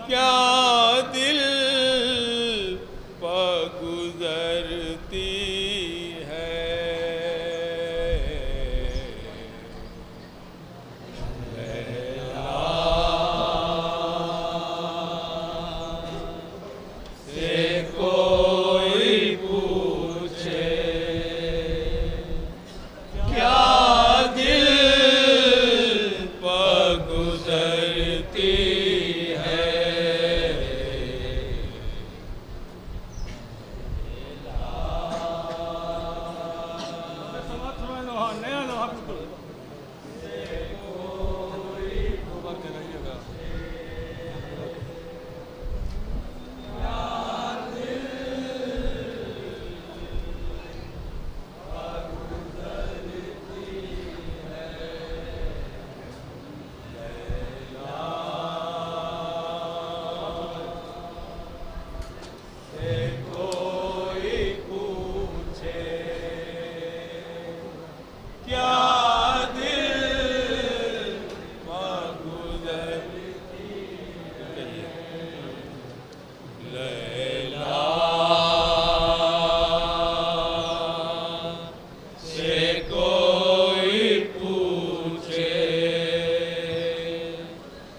क्या दिल पर गुजरती है। लैला से कोई पूछे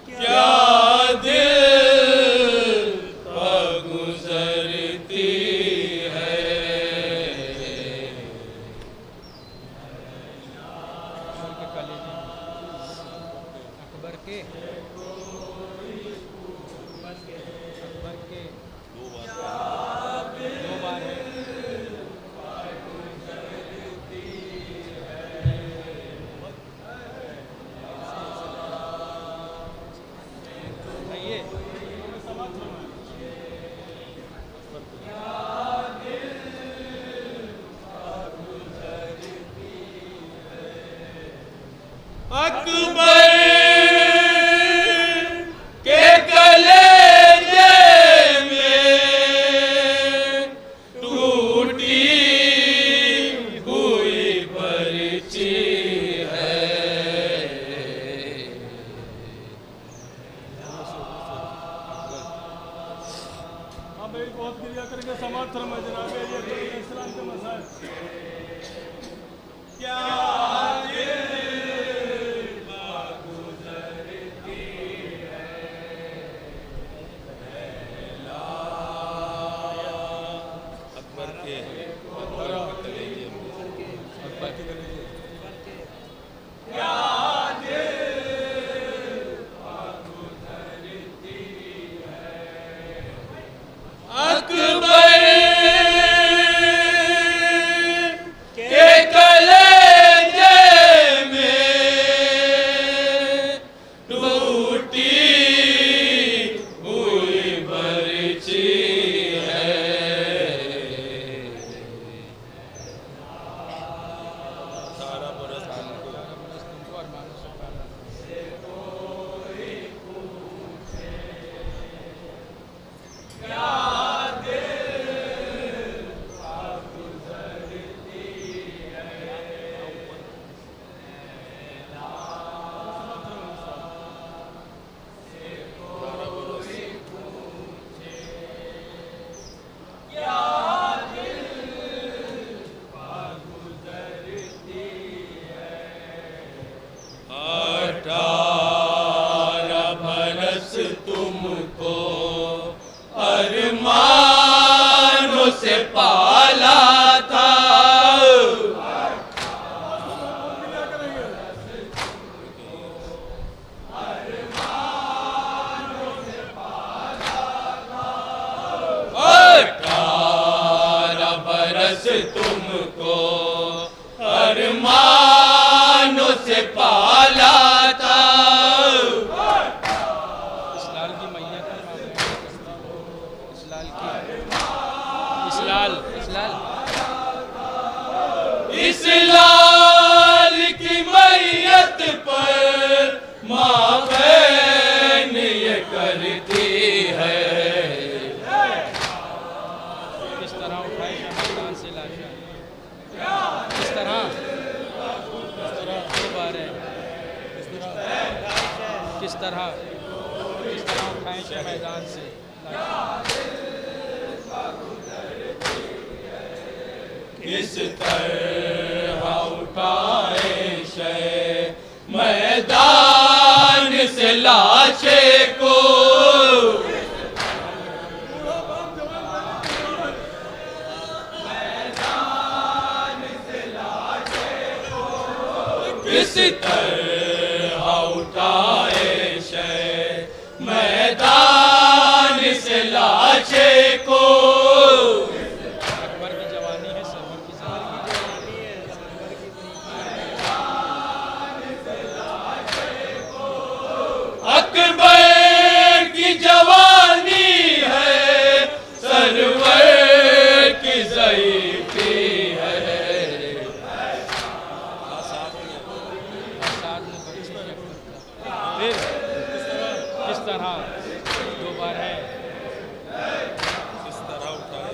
क्या दिल पर गुजरती है। नया लोहा अकबर के कलेजे में टूटी हुई पर्ची है। हाँ भाई बहुत क्रिया करके समाज धर्म है जनाब ये इस्लाम के मसाइल क्या तुमको अरमानों से पाला था। तुमको अरमानों से पाला था। इस लाल की मैया का नाम है इस लाल की इस लाल की मैयत पर माँ बहन ये करती है। किस तरह उठाए मैदान से लाशा किस तरह किस तरह उठाएं शह मैदान से किस तरह उठाए शह मैदान से लाशे को, किस तरह उठाए शह मैदान से लाशे को। अकबर की जवानी है सरवर की जवानी है। अकबर की जवानी है सरवर की ज़ईफ़ी है। फिर किस तरह दो बार है किस तरह उठाए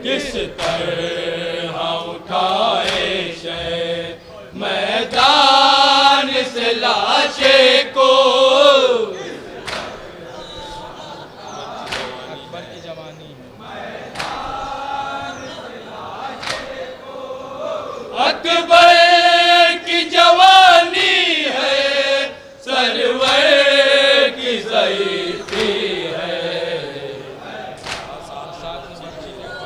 किस तरह उठाए शह मैदान से लाशे को। अकबर की जवानी है। अकबर की जवानी है सरवर की ज़ईफ़ी है। साथ में बच्ची दो बार है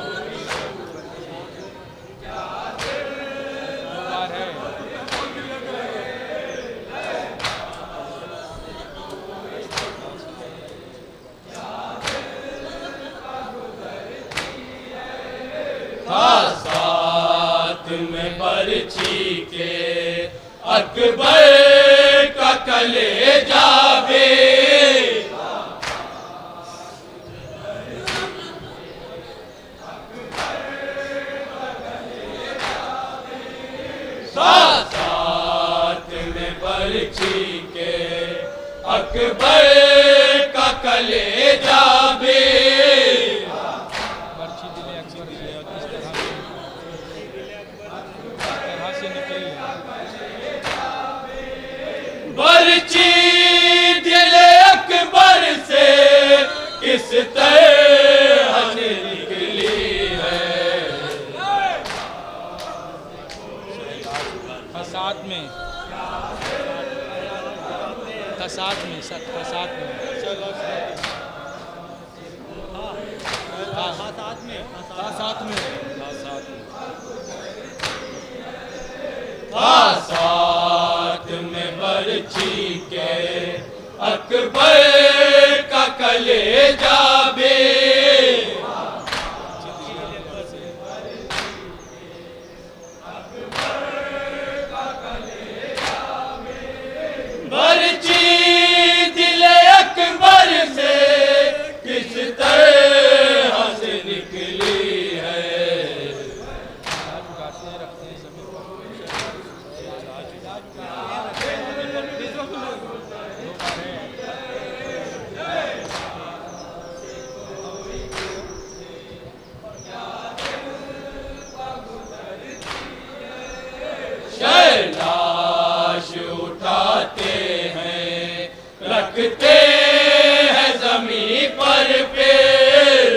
था साथ में बरछी के अकबर का कलेजा बे। साथ में बरछी के अकबर का कलेजा बे। बर्छी दिले अकबर से किस तरह से निकली बरछी दिल अकबर से किस तरह से निकली है। फसाद में फसाद में फसाद में साथ में बरछी के अकबर का कलेजा बे। बरछी दिल अकबर से किस तरह से निकली है। गाते रखते हैं जमीन पर दो बार है लाश उठाते हैं रखते हैं जमीन पर फिर।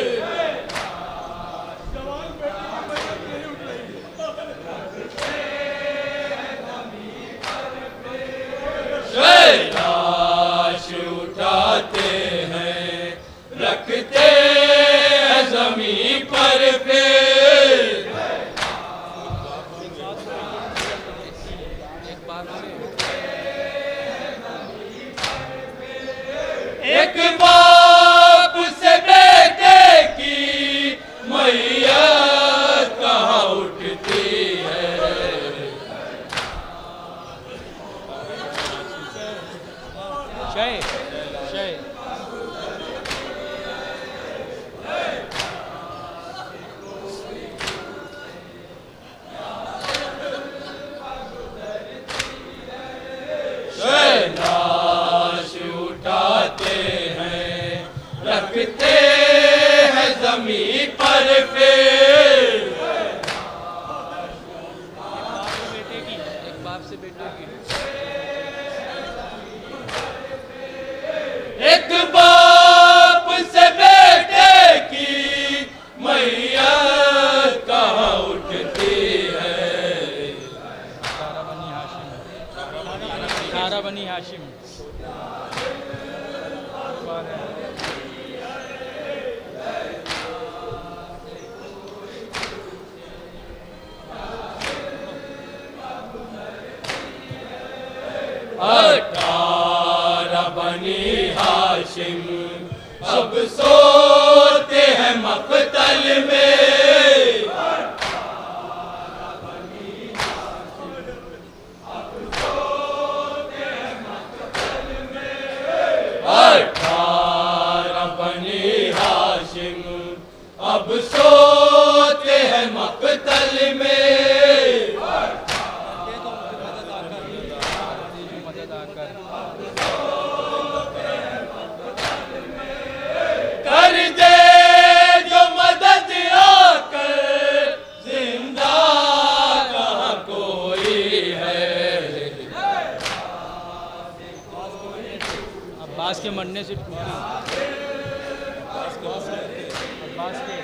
लाश उठाते हैं रखते हैं जमीन पर फिर। एक बार एक बाप से बेटे की मैयत कहाँ उठती है। शय शय बाप से बेटे की। एक बाप से बेटे की मैयत कहाँ उठती है। सारा बनी हाशिम। अठारह बनी हाशिम अब सोते हैं मक़तल में। अठारह बनी हाशिम अब सोते हैं मक़तल में। कर दे जो मदद आकर, जिंदा कहाँ कोई है। अब्बास के मरने से टूटी। अब्बास के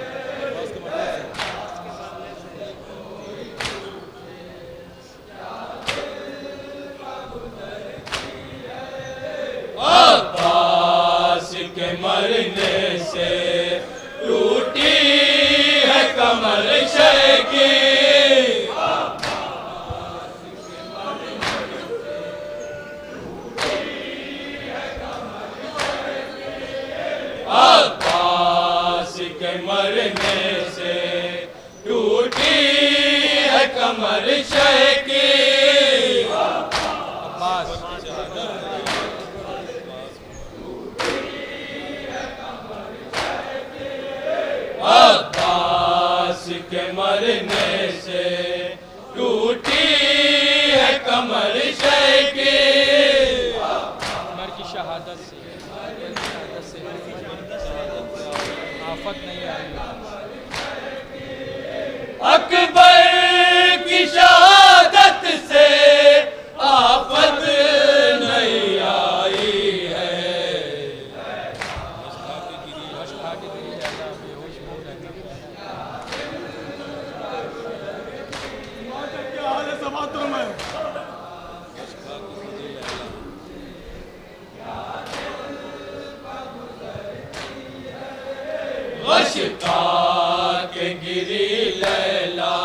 अब्बास के मरने से टूटी है कमर शह की। अब्बास के मरने से टूटी है कमर शह की। अब्बास अब्बास के मरने से टूटी है कमर शह की। उमर की शहादत से आफत नहीं आई। अकबर की शहादत से आफत नहीं आई है। क्या हाल है समात्र में। गश्ता के गिरी लैला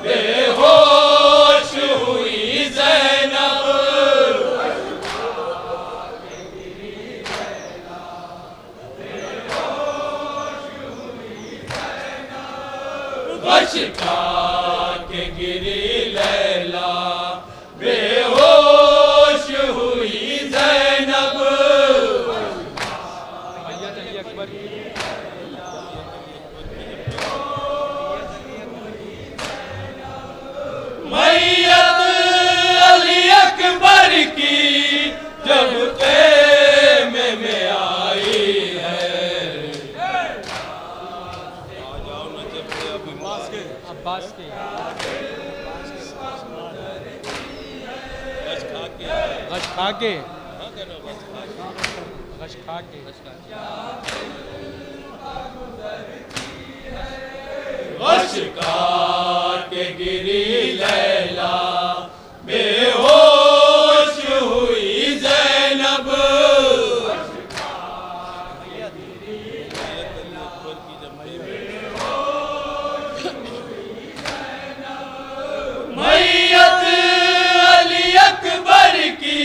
बेहोश हुई ज़ैनब। गश्ता के गिरी लैला बेहोश हुई ज़ैनब। मैयत अली अकबर की मैयत अली अकबर की जब ख़ैमे में आई है। अब्बास के गश खा के गश्ता के गिरी लैला बेहोश हुई ज़ैनब। मैयत अली अकबर की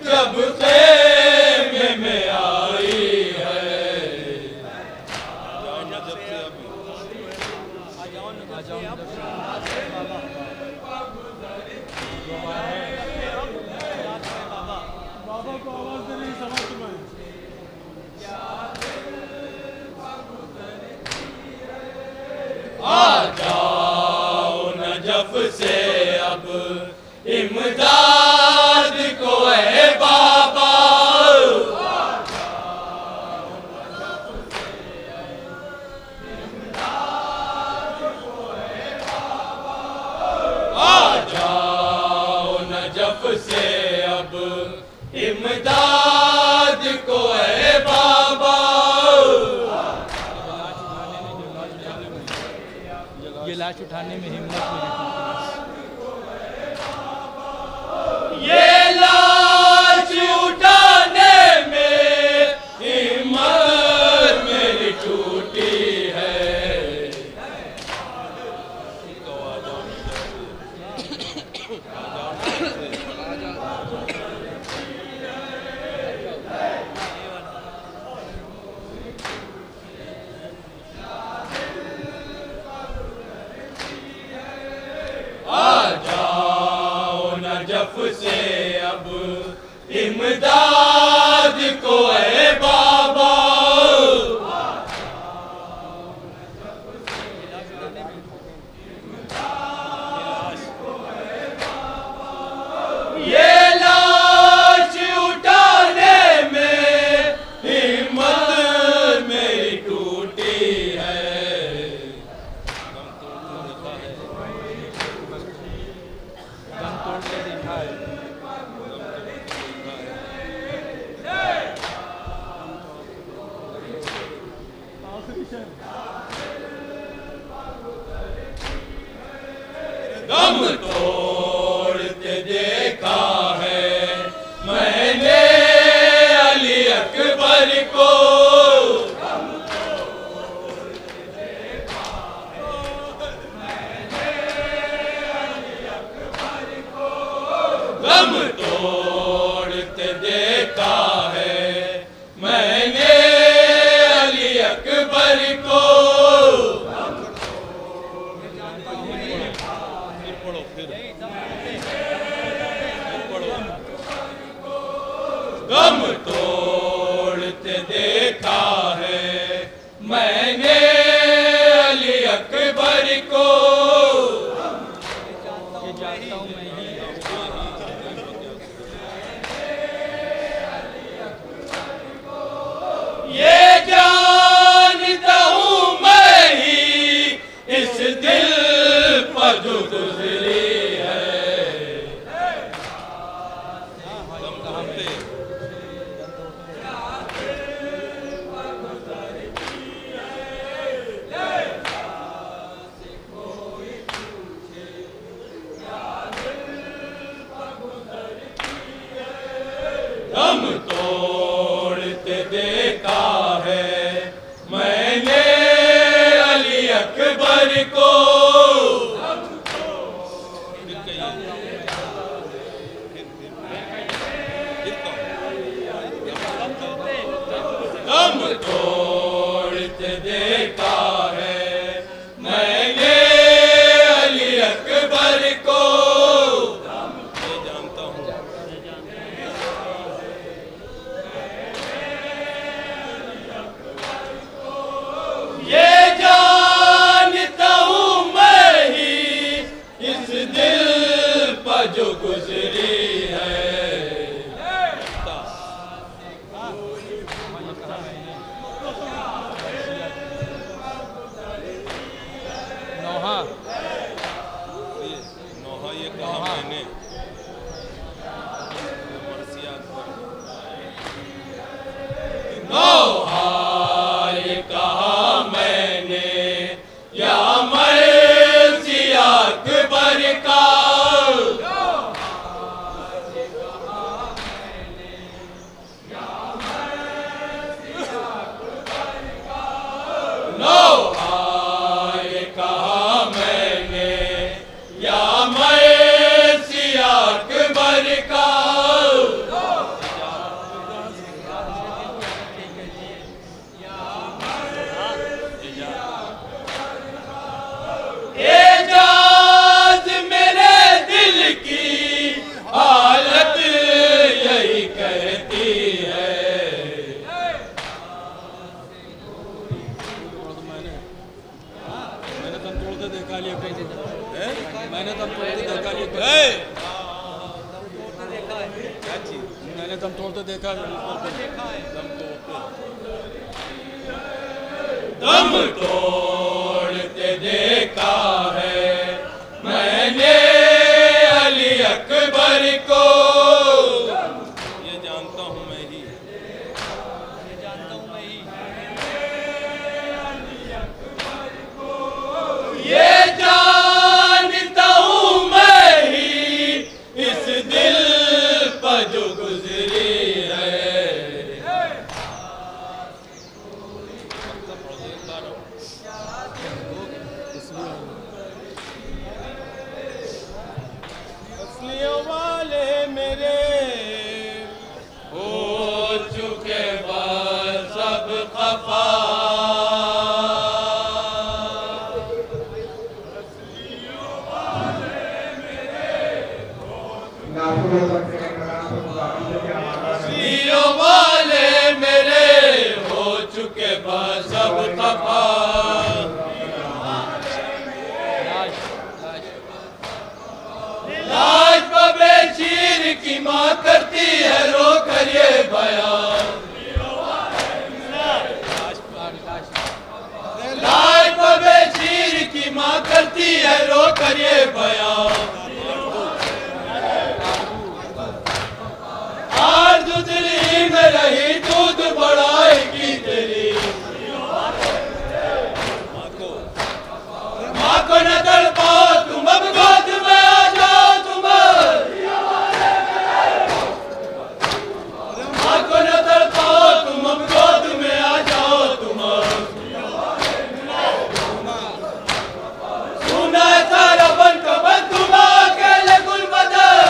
जब ख़ैमे में आई है। बाबा को आवाज दे रही समात्र में। आ जाओ नजफ से अब इमदाद को है बाबा। आ जाओ से अब इमदाद को है बाबा। ये लाश उठाने में हिम्मत नहीं है। ये लाश उठाने में हिम्मत मेरी टूटी है। आ जाओ नजफ से अब इमदाद को है बाबा। ये लाश उठाने में हिम्मत मेरी टूटी है। दम तोड़ के दिखा है। आखिरी शेर। दम तोड़ते देखा है मैंने अली अकबर को। दम तोड़ते देखा है मैंने अली अकबर को। दम तोड़ते देखा है मैंने अली अकबर को। ये जानता हूँ मैं ही। ये जानता हूँ मैं ही इस दिल पर जो गुजरी है। दम तोड़ते देखा है मैंने अली अकबर को। दम तोड़ते देखा है मैंने अली अकबर को। ये जानता हूँ मैं ही इस दिल पर जो गुजरी है। नौहा नौहा ये कहा मैंने नौहा ये कहा मैंने या मर्ज़ी अकबर का। नौहा ये कहा मैंने या मर्ज़ी अकबर का। एजाज मेरे दिल की हालत यही कहती है। मैंने दम तोड़ते देखा लिया। मैंने दम तोड़ते देखा लिया। क्या चीज? मैंने दम तोड़ते देखा। दम तोड़ते देखा है मैंने अली अकबर को। सीओ वाले मेरे हो चुके बस सब खफा। लाज बबेशीर की माँ करती है रो कर ये बयान। लाज बबेशीर की माँ करती है रो कर ये बयान। आरज़ू दिल्ली में रही दूध बढ़ाएगी तेरी। माँ को न तड़पाओ तुम अब गोद में आ जाओ तुम। माँ को न तड़पाओ तुम अब गोद में आ जाओ तुम। सुना है सारा बन का बन तुम अकेले गुल बदल।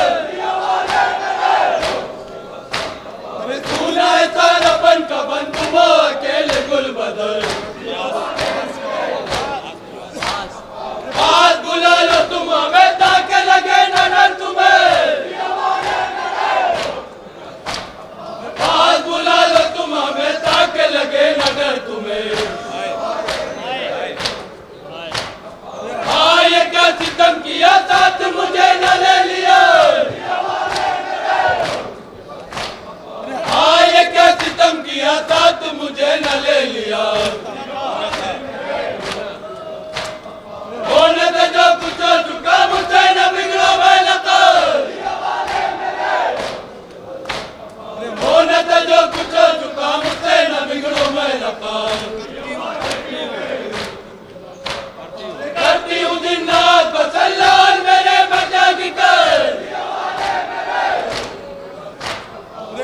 सुना है सारा बन का बन तुम अकेले गुल बदल। आज बुला लो तुम हमें ताके लगे नजर तुम्हें। आज बुला लो तुम हमें ताके लगे नजर तुम्हें। हाँ ये क्या सितम किया साथ मुझे न ले लिया। हाँ ये क्या सितम किया साथ मुझे न ले लिया। होने दे जो कुछ हो चुका मुझसे न बिगड़ो मैं नकल। होने दे जो कुछ हो चुका मुझसे न बिगड़ो मैं नकल। करती हूँ दिन रात बस अल्लाह और मेरे बचा की कर।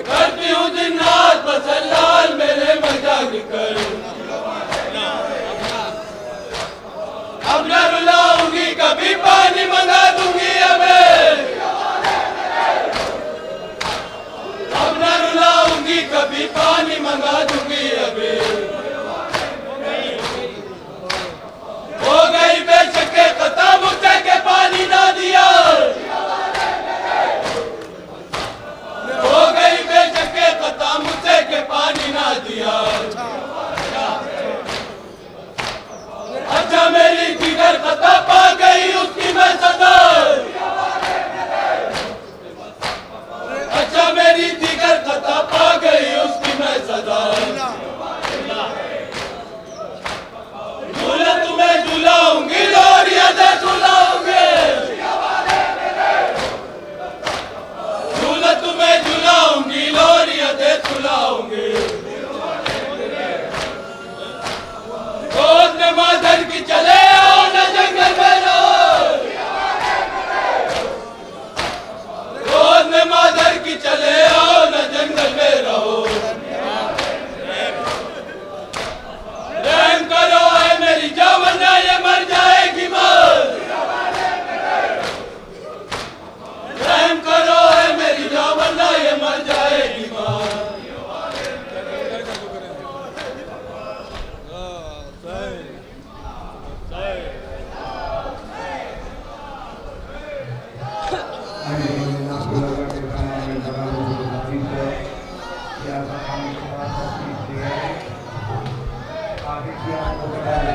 करती हूँ दिन रात बस अल्लाह और मेरे बचा की कर। अब न रुलाऊंगी कभी पानी मंगा दूंगी अबे। अब न रुलाऊंगी कभी पानी मंगा दूंगी अबे। हो गई बेशक खता मुझसे के पानी ना दिया। हो गई बेशक खता मुझसे के पानी ना दिया। अच्छा मेरी जिगर खता पा गई उसकी मैं सदा। अच्छा मेरी जिगर खता पा गई उसकी मैं सदा। झूला तुम्हें झूलाऊंगी लोरिया से झूलाऊंगी। झूला तुम्हें झूलाऊंगी लोरिया से झूलाऊंगी। गोद में माधर की चले आओ न जंगल में रहो। गोद में माधर की चले आओ न जंगल में रहो। रहम करो है मेरी जान वरना ये मर जाएगी माँ। रहम करो है मेरी जान वरना ये मर जाएगी माँ। Gracias.